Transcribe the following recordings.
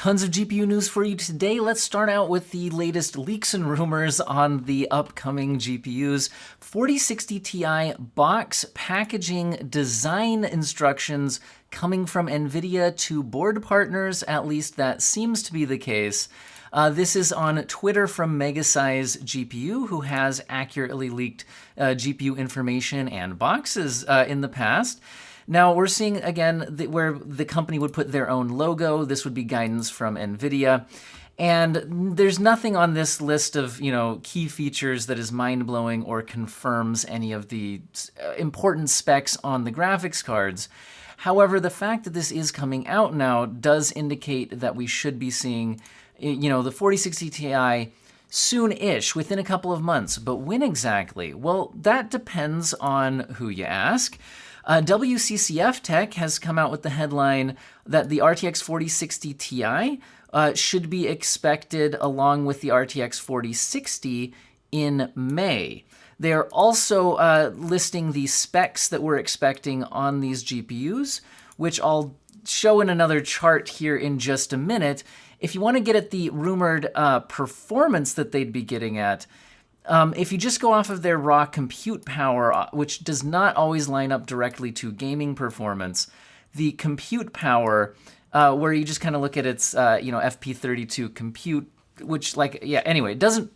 Tons of GPU news for you today. Let's start out with the latest leaks and rumors on the upcoming GPUs. 4060 Ti box packaging design instructions coming from Nvidia to board partners, at least that seems to be the case. This is on Twitter from Megasize GPU, who has accurately leaked GPU information and boxes in the past. Now, we're seeing, again, where the company would put their own logo. This would be guidance from NVIDIA. And there's nothing on this list of, key features that is mind-blowing or confirms any of the important specs on the graphics cards. However, the fact that this is coming out now does indicate that we should be seeing, the 4060 Ti soon-ish, within a couple of months. But when exactly? Well, that depends on who you ask. WCCF Tech has come out with the headline that the RTX 4060 Ti should be expected along with the RTX 4060 in May. They are also listing the specs that we're expecting on these GPUs, which I'll show in another chart here in just a minute. If you want to get at the rumored performance that they'd be getting at, if you just go off of their raw compute power, which does not always line up directly to gaming performance, the compute power, where you just kind of look at its, FP32 compute, which, anyway, it doesn't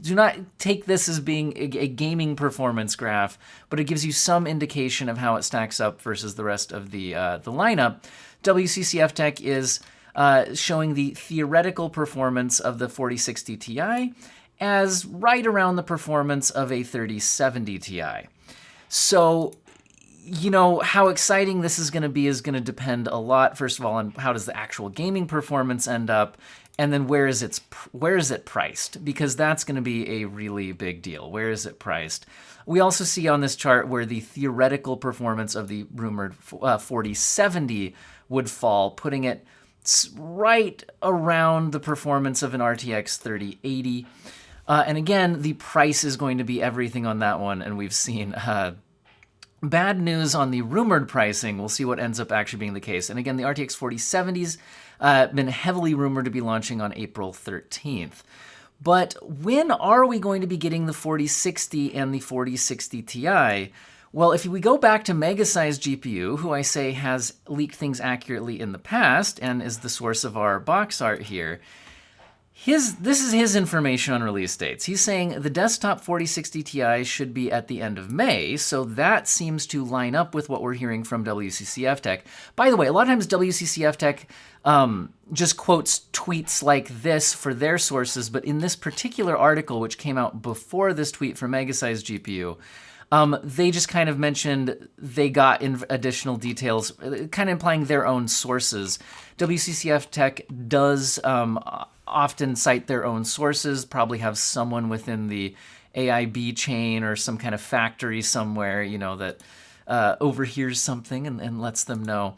do not take this as being a gaming performance graph, but it gives you some indication of how it stacks up versus the rest of the lineup. WCCF Tech is showing the theoretical performance of the 4060 Ti as right around the performance of a 3070 Ti. So, how exciting this is going to be is going to depend a lot, first of all, on how does the actual gaming performance end up, and then where is it priced? Because that's going to be a really big deal. Where is it priced? We also see on this chart where the theoretical performance of the rumored 4070 would fall, putting it right around the performance of an RTX 3080. And again, the price is going to be everything on that one, and we've seen bad news on the rumored pricing. We'll see what ends up actually being the case. And again, the RTX 4070's been heavily rumored to be launching on April 13th. But when are we going to be getting the 4060 and the 4060 Ti? Well, if we go back to Megasize GPU, who I say has leaked things accurately in the past and is the source of our box art here, this is his information on release dates. He's saying the desktop 4060 Ti should be at the end of May, so that seems to line up with what we're hearing from WCCF Tech. By the way, a lot of times WCCF Tech just quotes tweets like this for their sources, but in this particular article, which came out before this tweet from Megasize GPU, they just kind of mentioned they got in additional details, kind of implying their own sources. WCCF Tech does often cite their own sources, probably have someone within the AIB chain or some kind of factory somewhere, that overhears something and lets them know.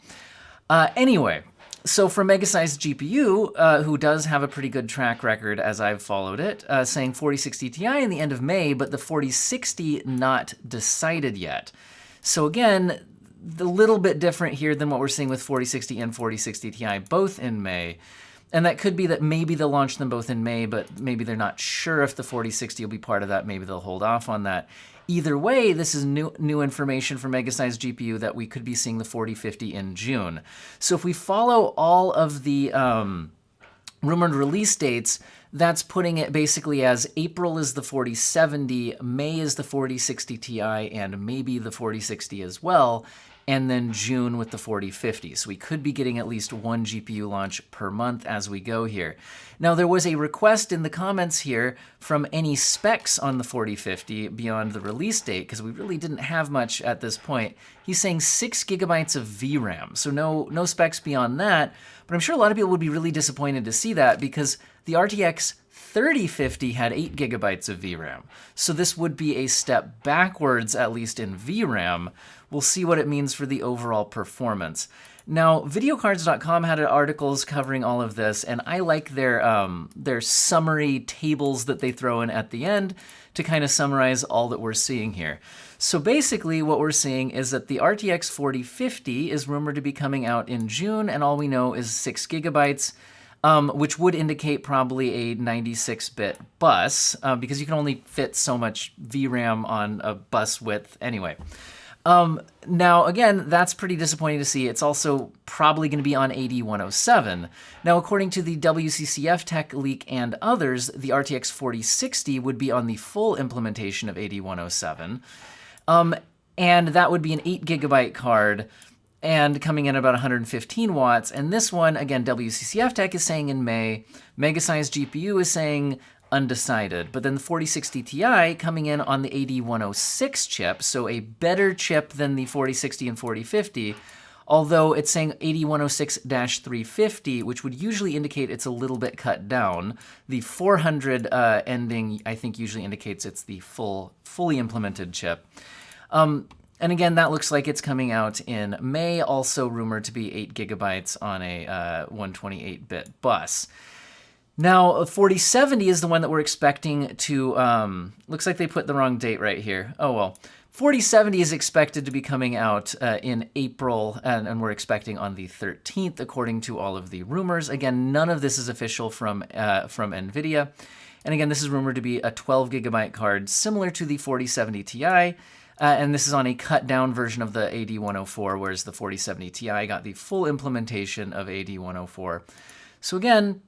Anyway, so for Megasize GPU, who does have a pretty good track record as I've followed it, saying 4060 Ti in the end of May, but the 4060 not decided yet. So again, a little bit different here than what we're seeing with 4060 and 4060 Ti, both in May. And that could be that maybe they'll launch them both in May, but maybe they're not sure if the 4060 will be part of that. Maybe they'll hold off on that. Either way, this is new information from Megasize GPU that we could be seeing the 4050 in June. So if we follow all of the rumored release dates, that's putting it basically as April is the 4070, May is the 4060 Ti, and maybe the 4060 as well, and then June with the 4050. So we could be getting at least one GPU launch per month as we go here. Now, there was a request in the comments here from any specs on the 4050 beyond the release date, because we really didn't have much at this point. He's saying 6 gigabytes of VRAM, so no specs beyond that, but I'm sure a lot of people would be really disappointed to see that because the RTX 3050 had 8 gigabytes of VRAM. So this would be a step backwards, at least in VRAM. We'll see what it means for the overall performance. Now, videocards.com had articles covering all of this, and I like their summary tables that they throw in at the end to kind of summarize all that we're seeing here. So basically what we're seeing is that the RTX 4050 is rumored to be coming out in June, and all we know is 6 gigabytes. which would indicate probably a 96-bit bus, because you can only fit so much VRAM on a bus width anyway. Now, again, that's pretty disappointing to see. It's also probably going to be on AD107. Now, according to the WCCF Tech leak and others, the RTX 4060 would be on the full implementation of AD107. And that would be an 8GB card and coming in about 115 watts. And this one, again, WCCF Tech is saying in May. Mega-sized GPU is saying undecided. But then the 4060 Ti coming in on the AD106 chip, so a better chip than the 4060 and 4050, although it's saying AD106-350, which would usually indicate it's a little bit cut down. The 400 ending, I think, usually indicates it's the fully implemented chip. And again, that looks like it's coming out in May, also rumored to be 8GB on a 128-bit bus. Now, 4070 is the one that we're expecting to, looks like they put the wrong date right here. Oh, well. 4070 is expected to be coming out in April, and we're expecting on the 13th, according to all of the rumors. Again, none of this is official from Nvidia. And again, this is rumored to be a 12GB card, similar to the 4070 Ti. And this is on a cut-down version of the AD104, whereas the 4070 Ti got the full implementation of AD104. So again,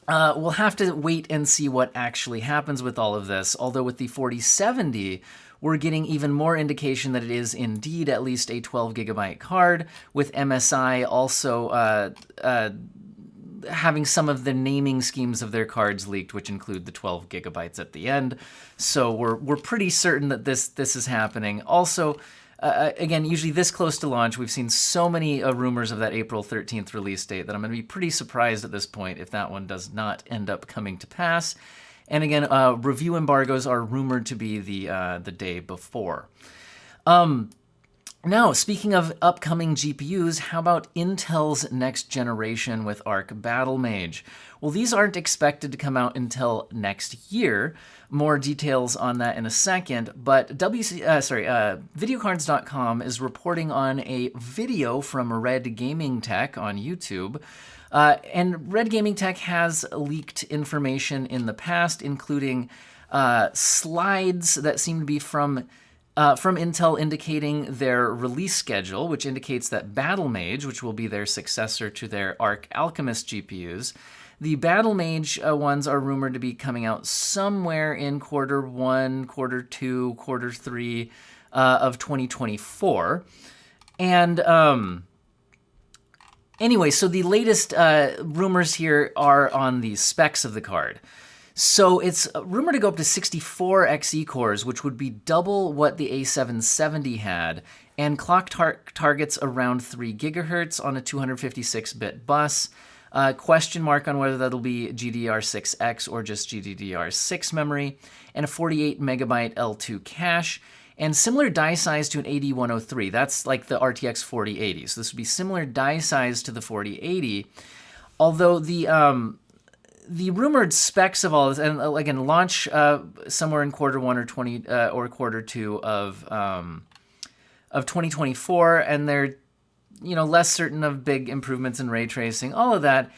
we'll have to wait and see what actually happens with all of this. Although with the 4070, we're getting even more indication that it is indeed at least a 12GB card, with MSI also having some of the naming schemes of their cards leaked, which include the 12GB at the end. So we're pretty certain that this is happening. Also, again, usually this close to launch, we've seen so many rumors of that April 13th release date that I'm going to be pretty surprised at this point if that one does not end up coming to pass. And again, review embargoes are rumored to be the day before. Now, speaking of upcoming GPUs, how about Intel's next generation with Arc Battlemage? Well, these aren't expected to come out until next year. More details on that in a second, but videocards.com is reporting on a video from Red Gaming Tech on YouTube. And Red Gaming Tech has leaked information in the past, including slides that seem to be from Intel indicating their release schedule, which indicates that Battlemage, which will be their successor to their Arc Alchemist GPUs, the Battlemage ones are rumored to be coming out somewhere in Q1, Q2, Q3 of 2024. And anyway, so the latest rumors here are on the specs of the card. So it's rumored to go up to 64 Xe cores, which would be double what the A770 had, and clock targets around 3 GHz on a 256-bit bus. Question mark on whether that'll be GDDR6X or just GDDR6 memory, and a 48 megabyte L2 cache, and similar die size to an AD103. That's like the RTX 4080. So this would be similar die size to the 4080, although the rumored specs of all this, and again, launch somewhere in Q1 or Q2 of 2024, and they're less certain of big improvements in ray tracing, all of that.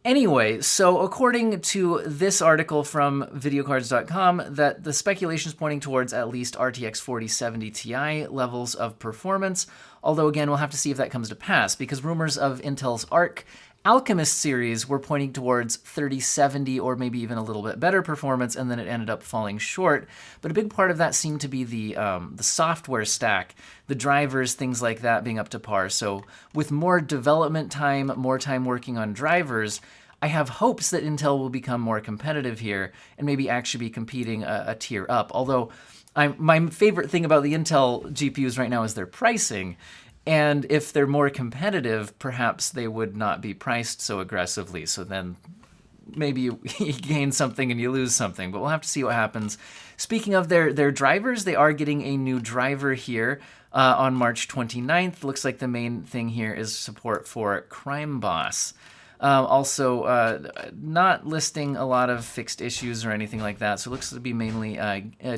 Anyway, so according to this article from videocards.com, that the speculation is pointing towards at least RTX 4070 Ti levels of performance, although again, we'll have to see if that comes to pass, because rumors of Intel's Arc Alchemist series were pointing towards 3070 or maybe even a little bit better performance, and then it ended up falling short. But a big part of that seemed to be the software stack, the drivers, things like that being up to par. So with more development time, more time working on drivers, I have hopes that Intel will become more competitive here and maybe actually be competing a tier up. Although my favorite thing about the Intel GPUs right now is their pricing. And if they're more competitive, perhaps they would not be priced so aggressively. So then maybe you gain something and you lose something, but we'll have to see what happens. Speaking of their drivers, they are getting a new driver here on March 29th. Looks like the main thing here is support for Crime Boss. Also, not listing a lot of fixed issues or anything like that. So it looks to be mainly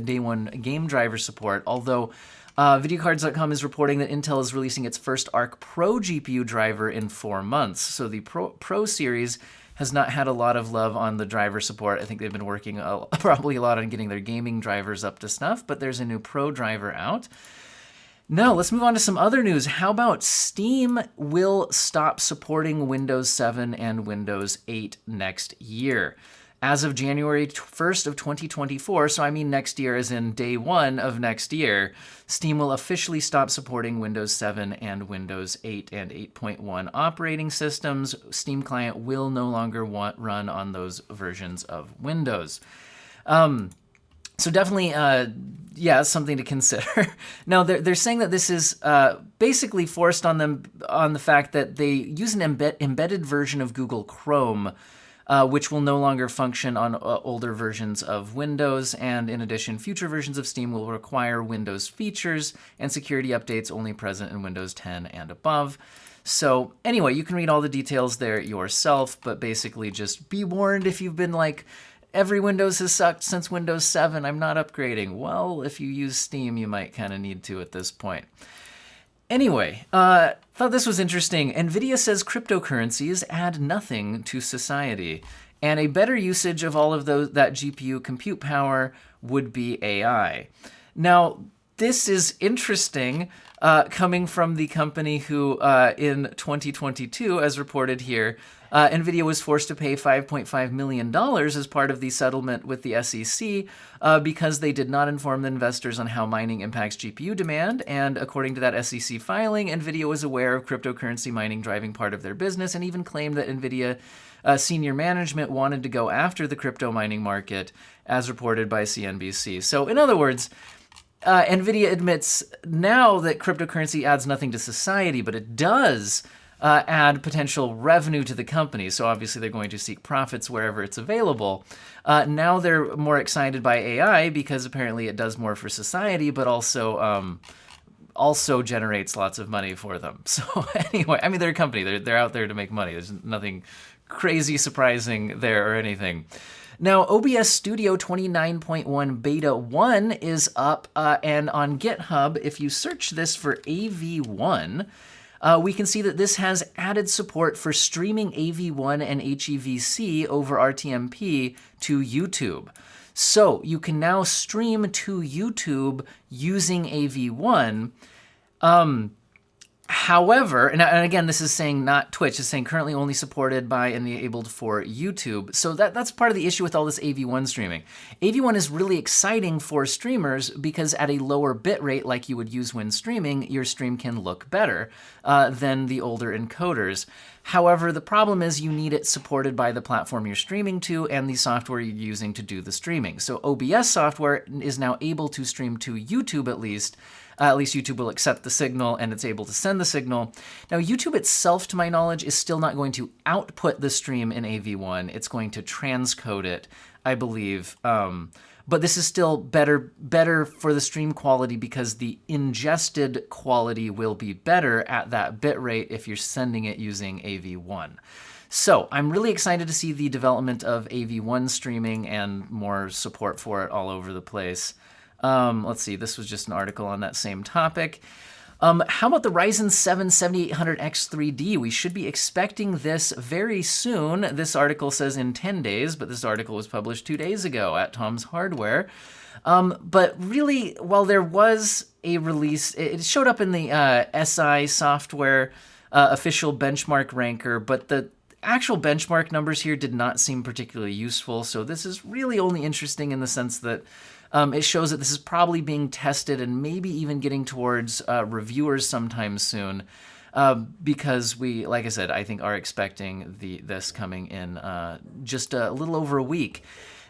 day one game driver support, although Videocards.com is reporting that Intel is releasing its first Arc Pro GPU driver in 4 months. So the Pro series has not had a lot of love on the driver support. I think they've been working probably a lot on getting their gaming drivers up to snuff, but there's a new Pro driver out. Now, let's move on to some other news. How about Steam will stop supporting Windows 7 and Windows 8 next year? As of January 1st of 2024, so I mean next year as in day one of next year, Steam will officially stop supporting Windows 7 and Windows 8 and 8.1 operating systems. Steam Client will no longer run on those versions of Windows. So definitely, yeah, something to consider. Now, they're saying that this is basically forced on them on the fact that they use an embedded version of Google Chrome, which will no longer function on older versions of Windows. And in addition, future versions of Steam will require Windows features and security updates only present in Windows 10 and above. So anyway, you can read all the details there yourself, but basically just be warned if you've been like, every Windows has sucked since Windows 7, I'm not upgrading. Well, if you use Steam, you might kind of need to at this point. Anyway, thought this was interesting. Nvidia says cryptocurrencies add nothing to society, and a better usage of all of that GPU compute power would be AI. Now, this is interesting, coming from the company who, in 2022, as reported here, Nvidia was forced to pay $5.5 million as part of the settlement with the SEC because they did not inform the investors on how mining impacts GPU demand. And according to that SEC filing, Nvidia was aware of cryptocurrency mining driving part of their business and even claimed that Nvidia senior management wanted to go after the crypto mining market, as reported by CNBC. So in other words, Nvidia admits now that cryptocurrency adds nothing to society, but it does add potential revenue to the company. So obviously they're going to seek profits wherever it's available. Now they're more excited by AI because apparently it does more for society, but also generates lots of money for them. So anyway, I mean, they're a company. They're out there to make money. There's nothing crazy surprising there or anything. Now, OBS Studio 29.1 Beta 1 is up, and on GitHub, if you search this for AV1, we can see that this has added support for streaming AV1 and HEVC over RTMP to YouTube. So you can now stream to YouTube using AV1. However, and again, this is saying not Twitch, it's saying currently only supported by and enabled for YouTube. So that's part of the issue with all this AV1 streaming. AV1 is really exciting for streamers because at a lower bit rate, like you would use when streaming, your stream can look better than the older encoders. However, the problem is you need it supported by the platform you're streaming to and the software you're using to do the streaming. So OBS software is now able to stream to YouTube at least. At least YouTube will accept the signal and it's able to send the signal. Now, YouTube itself, to my knowledge, is still not going to output the stream in AV1. It's going to transcode it, I believe. But this is still better for the stream quality because the ingested quality will be better at that bit rate if you're sending it using AV1. So I'm really excited to see the development of AV1 streaming and more support for it all over the place. Let's see, this was just an article on that same topic. How about the Ryzen 7 7800X3D? We should be expecting this very soon. This article says in 10 days, but this article was published 2 days ago at Tom's Hardware. But really, while there was a release, it showed up in the SI software official benchmark ranker, but the actual benchmark numbers here did not seem particularly useful. So this is really only interesting in the sense that it shows that this is probably being tested and maybe even getting towards reviewers sometime soon because we, like I said, I think are expecting this coming in just a little over a week.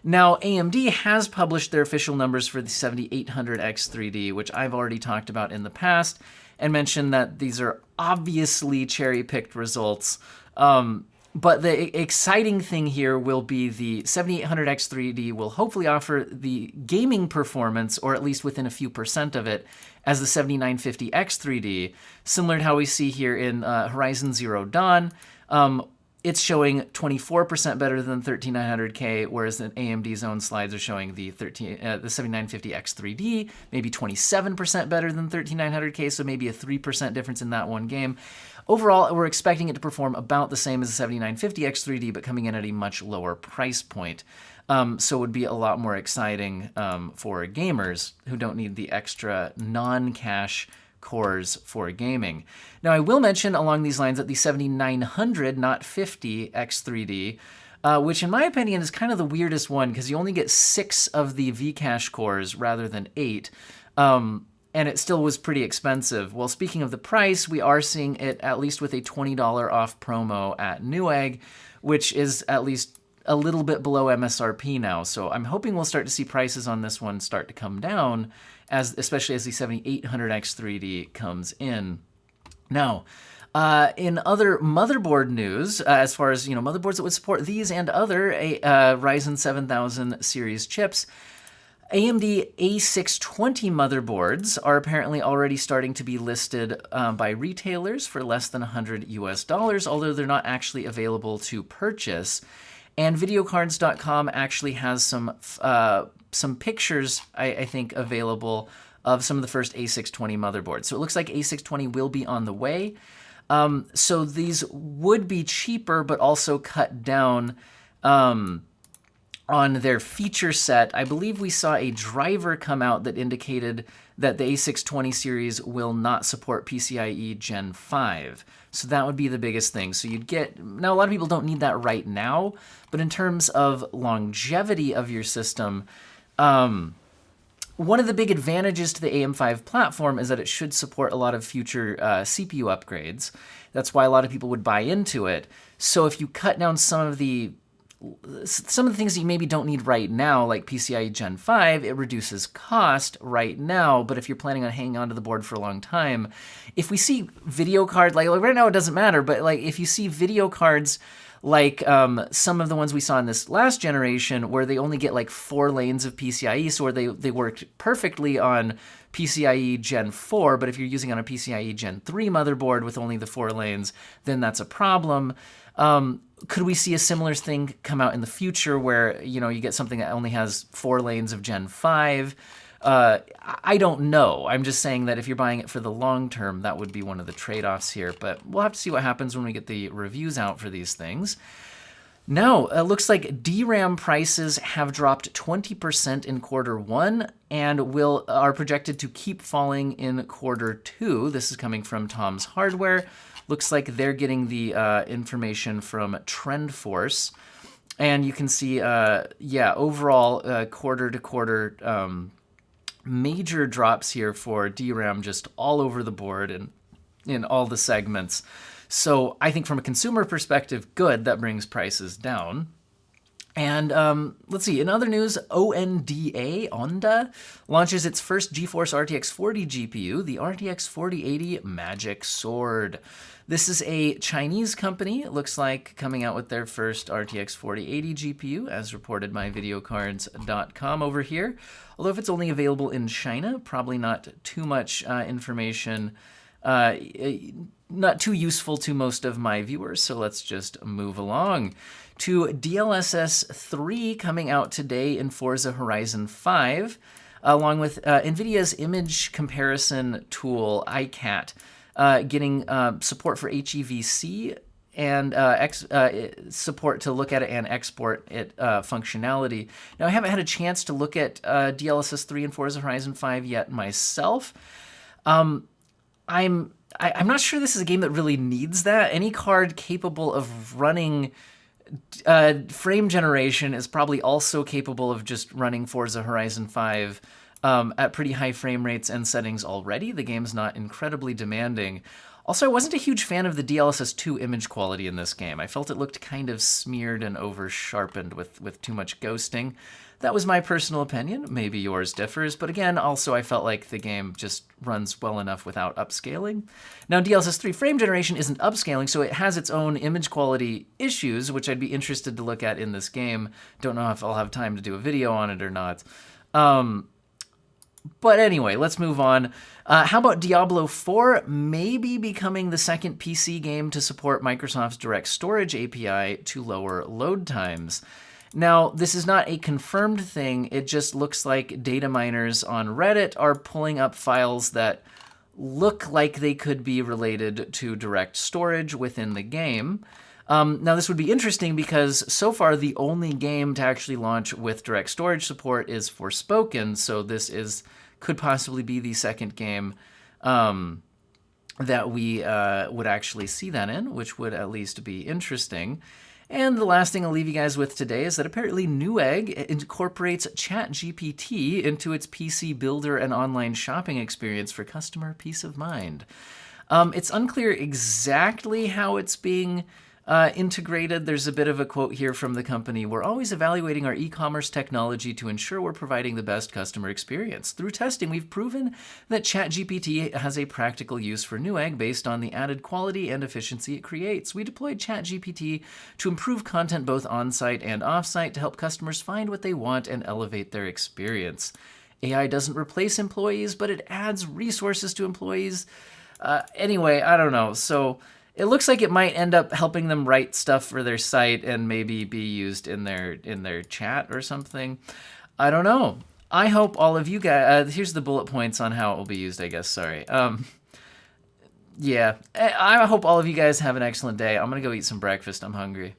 Now, AMD has published their official numbers for the 7800X3D, which I've already talked about in the past and mentioned that these are obviously cherry-picked results. But the exciting thing here will be the 7800X3D will hopefully offer the gaming performance, or at least within a few percent of it, as the 7950X3D, similar to how we see here in Horizon Zero Dawn. It's showing 24% better than 13900K, whereas in AMD's own slides are showing the 7950X3D, maybe 27% better than 13900K, so maybe a 3% difference in that one game. overall, we're expecting it to perform about the same as the 7950 X3D, but coming in at a much lower price point. So it would be a lot more exciting for gamers who don't need the extra non-cache cores for gaming. Now, I will mention along these lines that the 7900, not 50 X3D, which in my opinion is kind of the weirdest one because you only get 6 of the Vcache cores rather than 8. And it still was pretty expensive. Well, speaking of the price, we are seeing it at least with a $20 off promo at Newegg, which is at least a little bit below MSRP now. So I'm hoping we'll start to see prices on this one start to come down, especially as the 7800 X3D comes in. Now, in other motherboard news, as far as motherboards that would support these and other Ryzen 7000 series chips, AMD A620 motherboards are apparently already starting to be listed by retailers for less than $100 US, although they're not actually available to purchase. And videocards.com actually has some pictures, I think, available of some of the first A620 motherboards. So it looks like A620 will be on the way. So these would be cheaper, but also cut down on their feature set. I believe we saw a driver come out that indicated that the A620 series will not support PCIe Gen 5. So that would be the biggest thing. So you'd get, now a lot of people don't need that right now, but in terms of longevity of your system, one of the big advantages to the AM5 platform is that it should support a lot of future CPU upgrades. That's why a lot of people would buy into it. So if you cut down some of the things that you maybe don't need right now, like PCIe Gen 5, it reduces cost right now. But if you're planning on hanging onto the board for a long time, if we see video cards, like right now it doesn't matter, but like if you see video cards like some of the ones we saw in this last generation where they only get like 4 lanes of PCIe, so where they worked perfectly on PCIe Gen 4, but if you're using on a PCIe Gen 3 motherboard with only the 4 lanes, then that's a problem. Could we see a similar thing come out in the future where, you get something that only has 4 lanes of Gen 5? I don't know. I'm just saying that if you're buying it for the long term, that would be one of the trade-offs here. But we'll have to see what happens when we get the reviews out for these things. Now, it looks like DRAM prices have dropped 20% in Q1 and are projected to keep falling in Q2. This is coming from Tom's Hardware. Looks like they're getting the information from TrendForce. And you can see, overall quarter-to-quarter major drops here for DRAM just all over the board and in all the segments. So I think from a consumer perspective, good, that brings prices down. And let's see, in other news, ONDA launches its first GeForce RTX 40 GPU, the RTX 4080 Magic Sword. This is a Chinese company, it looks like, coming out with their first RTX 4080 GPU, as reported by videocards.com over here. Although if it's only available in China, probably not too much information, not too useful to most of my viewers, so let's just move along to DLSS 3 coming out today in Forza Horizon 5, along with NVIDIA's image comparison tool, ICAT, getting support for HEVC and support to look at it and export it functionality. Now, I haven't had a chance to look at DLSS 3 and Forza Horizon 5 yet myself. I'm not sure this is a game that really needs that. Any card capable of running frame generation is probably also capable of just running Forza Horizon 5 at pretty high frame rates and settings already. The game's not incredibly demanding. Also, I wasn't a huge fan of the DLSS 2 image quality in this game. I felt it looked kind of smeared and over-sharpened with too much ghosting. That was my personal opinion. Maybe yours differs, but again, also I felt like the game just runs well enough without upscaling. Now, DLSS 3 frame generation isn't upscaling, so it has its own image quality issues, which I'd be interested to look at in this game. Don't know if I'll have time to do a video on it or not. But anyway, let's move on. How about Diablo IV maybe becoming the second PC game to support Microsoft's DirectStorage API to lower load times? Now, this is not a confirmed thing. It just looks like data miners on Reddit are pulling up files that look like they could be related to DirectStorage within the game. Now, this would be interesting because so far the only game to actually launch with DirectStorage support is Forspoken, so this could possibly be the second game that we would actually see that in, which would at least be interesting. And the last thing I'll leave you guys with today is that apparently Newegg incorporates ChatGPT into its PC builder and online shopping experience for customer peace of mind. It's unclear exactly how it's being integrated. There's a bit of a quote here from the company. "We're always evaluating our e-commerce technology to ensure we're providing the best customer experience. Through testing, we've proven that ChatGPT has a practical use for Newegg based on the added quality and efficiency it creates. We deployed ChatGPT to improve content both on-site and off-site to help customers find what they want and elevate their experience. AI doesn't replace employees, but it adds resources to employees." Anyway, I don't know. So it looks like it might end up helping them write stuff for their site and maybe be used in their chat or something. I don't know. I hope all of you guys... here's the bullet points on how it will be used, I guess. Sorry. Yeah. I hope all of you guys have an excellent day. I'm going to go eat some breakfast. I'm hungry.